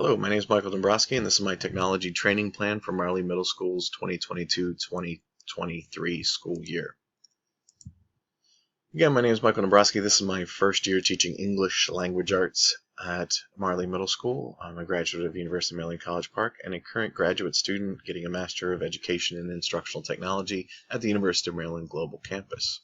Hello, my name is Michael Dombroski, and this is my technology training plan for Marley Middle School's 2022-2023 school year. Again, my name is Michael Dombroski. This is my first year teaching English language arts at Marley Middle School. I'm a graduate of University of Maryland College Park and a current graduate student getting a Master of Education in Instructional Technology at the University of Maryland Global Campus.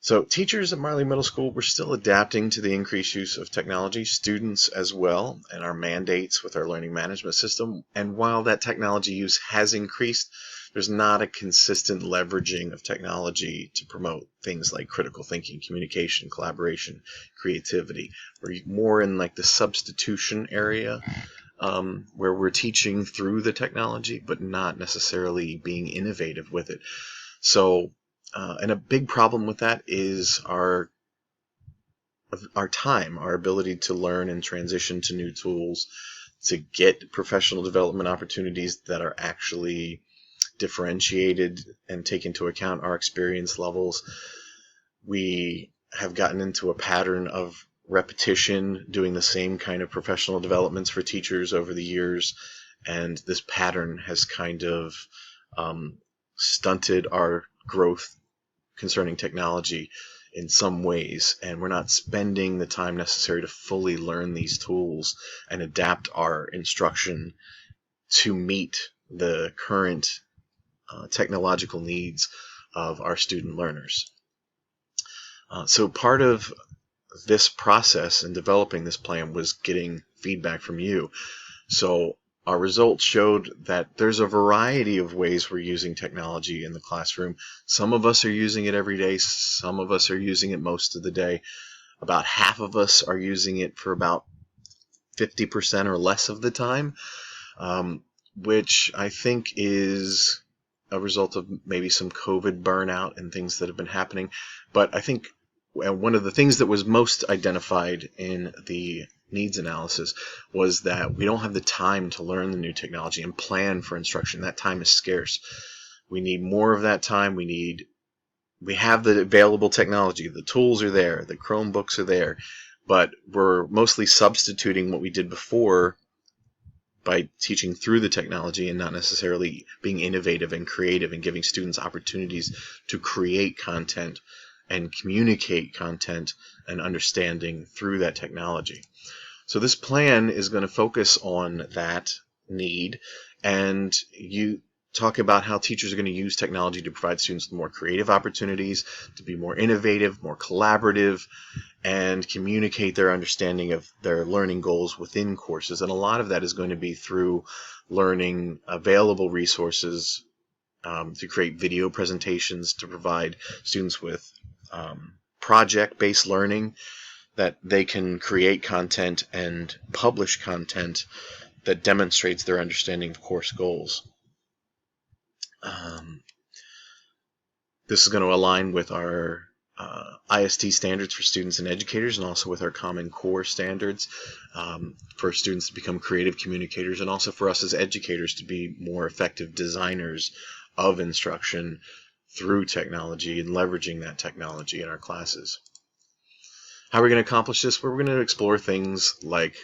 So teachers at Marley Middle School, we're still adapting to the increased use of technology, students as well, and our mandates with our learning management system. And while that technology use has increased, there's not a consistent leveraging of technology to promote things like critical thinking, communication, collaboration, creativity. We're more in like the substitution area, where we're teaching through the technology, but not necessarily being innovative with it. So and a big problem with that is our time, our ability to learn and transition to new tools, to get professional development opportunities that are actually differentiated and take into account our experience levels. We have gotten into a pattern of repetition, doing the same kind of professional developments for teachers over the years, and this pattern has kind of stunted our growth concerning technology in some ways, and we're not spending the time necessary to fully learn these tools and adapt our instruction to meet the current technological needs of our student learners. So part of this process in developing this plan was getting feedback from you. So our results showed that there's a variety of ways we're using technology in the classroom. Some of us are using it every day. Some of us are using it most of the day. About half of us are using it for about 50% or less of the time, which I think is a result of maybe some COVID burnout and things that have been happening. But I think one of the things that was most identified in the needs analysis was that we don't have the time to learn the new technology and plan for instruction. That time is scarce. We need more of that time. We have the available technology. The tools are there. The Chromebooks are there. But we're mostly substituting what we did before by teaching through the technology and not necessarily being innovative and creative and giving students opportunities to create content and communicate content and understanding through that technology. So this plan is going to focus on that need, and you talk about how teachers are going to use technology to provide students with more creative opportunities, to be more innovative, more collaborative, and communicate their understanding of their learning goals within courses. And a lot of that is going to be through learning available resources, to create video presentations, to provide students with project-based learning, that they can create content and publish content that demonstrates their understanding of course goals. This is going to align with our IST standards for students and educators, and also with our Common Core standards for students to become creative communicators, and also for us as educators to be more effective designers of instruction through technology and leveraging that technology in our classes. How are we going to accomplish this? We're going to explore things like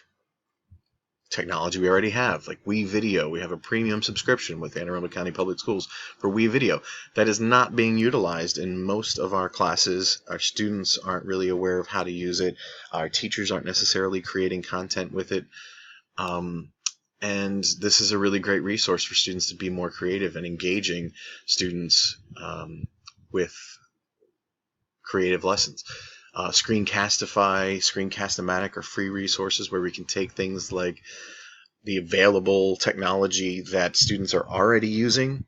technology we already have, like WeVideo. We have a premium subscription with Anne Arundel County Public Schools for WeVideo. That is not being utilized in most of our classes. Our students aren't really aware of how to use it. Our teachers aren't necessarily creating content with it. And this is a really great resource for students to be more creative and engaging students with creative lessons. Screencastify, Screencast-O-Matic are free resources where we can take things like the available technology that students are already using,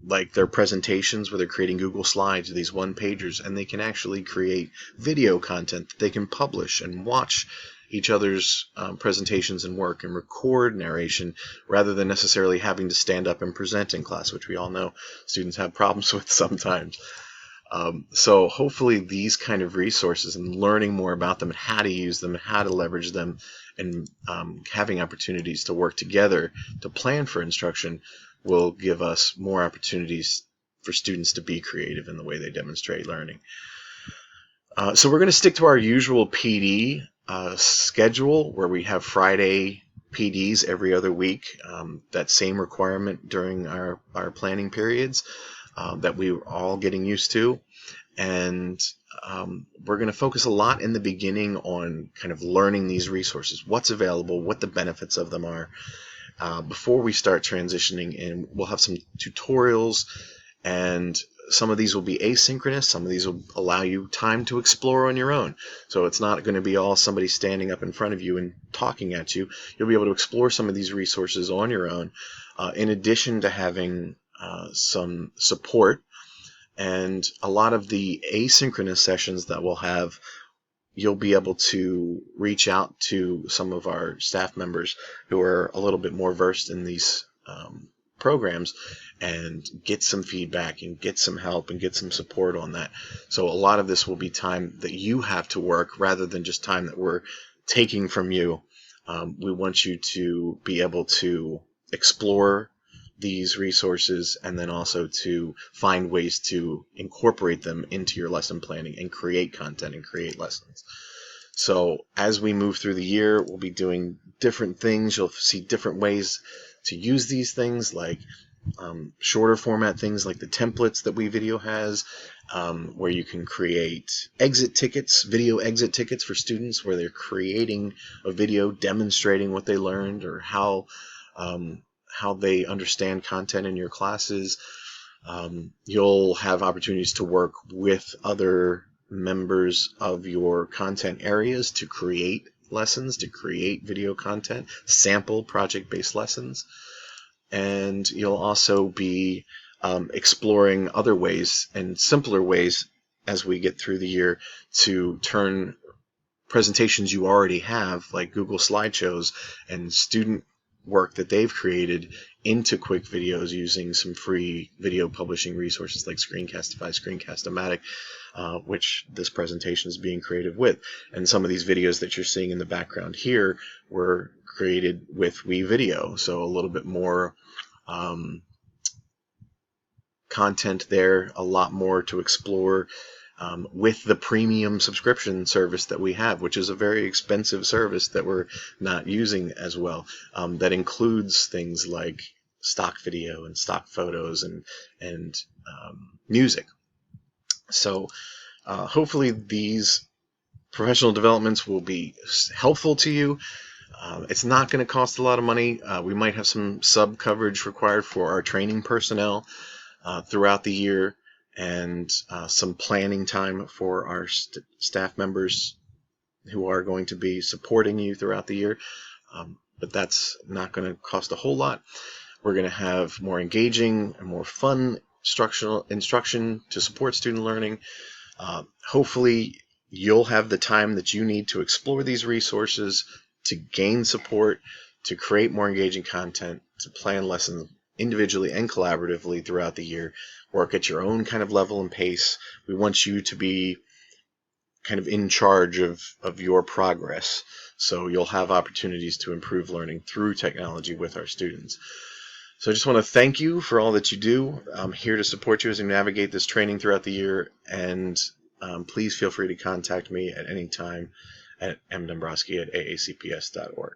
like their presentations where they're creating Google Slides or these one-pagers, and they can actually create video content that they can publish and watch each other's presentations and work and record narration rather than necessarily having to stand up and present in class, which we all know students have problems with sometimes. So hopefully these kind of resources and learning more about them and how to use them and how to leverage them and having opportunities to work together to plan for instruction will give us more opportunities for students to be creative in the way they demonstrate learning. So we're going to stick to our usual PD schedule where we have Friday PDs every other week. That same requirement during our planning periods that we were all getting used to. And we're going to focus a lot in the beginning on kind of learning these resources, what's available, what the benefits of them are, before we start transitioning in. We'll have some tutorials, and some of these will be asynchronous. Some of these will allow you time to explore on your own. So it's not going to be all somebody standing up in front of you and talking at you. You'll be able to explore some of these resources on your own, in addition to having some support. And a lot of the asynchronous sessions that we'll have, you'll be able to reach out to some of our staff members who are a little bit more versed in these programs and get some feedback and get some help and get some support on that. So a lot of this will be time that you have to work rather than just time that we're taking from you. We want you to be able to explore these resources and then also to find ways to incorporate them into your lesson planning and create content and create lessons. So as we move through the year, we'll be doing different things. You'll see different ways to use these things, like shorter format things like the templates that WeVideo has, where you can create exit tickets, video exit tickets for students, where they're creating a video demonstrating what they learned or how they understand content in your classes. You'll have opportunities to work with other members of your content areas to create lessons, to create video content, sample project-based lessons. And you'll also be exploring other ways and simpler ways as we get through the year to turn presentations you already have, like Google slideshows and student work that they've created, into quick videos using some free video publishing resources like Screencastify, Screencast-O-Matic, which this presentation is being created with. And some of these videos that you're seeing in the background here were created with WeVideo, so a little bit more content there, a lot more to explore with the premium subscription service that we have, which is a very expensive service that we're not using as well. That includes things like stock video and stock photos and music. So hopefully these professional developments will be helpful to you. It's not going to cost a lot of money. We might have some sub coverage required for our training personnel throughout the year, and some planning time for our staff members who are going to be supporting you throughout the year. But that's not going to cost a whole lot. We're going to have more engaging and more fun instruction to support student learning. Hopefully you'll have the time that you need to explore these resources, to gain support, to create more engaging content, to plan lessons individually and collaboratively throughout the year. Work at your own kind of level and pace. We want you to be kind of in charge of your progress, so you'll have opportunities to improve learning through technology with our students. So I just want to thank you for all that you do. I'm here to support you as you navigate this training throughout the year, and please feel free to contact me at any time at mdombroski@aacps.org.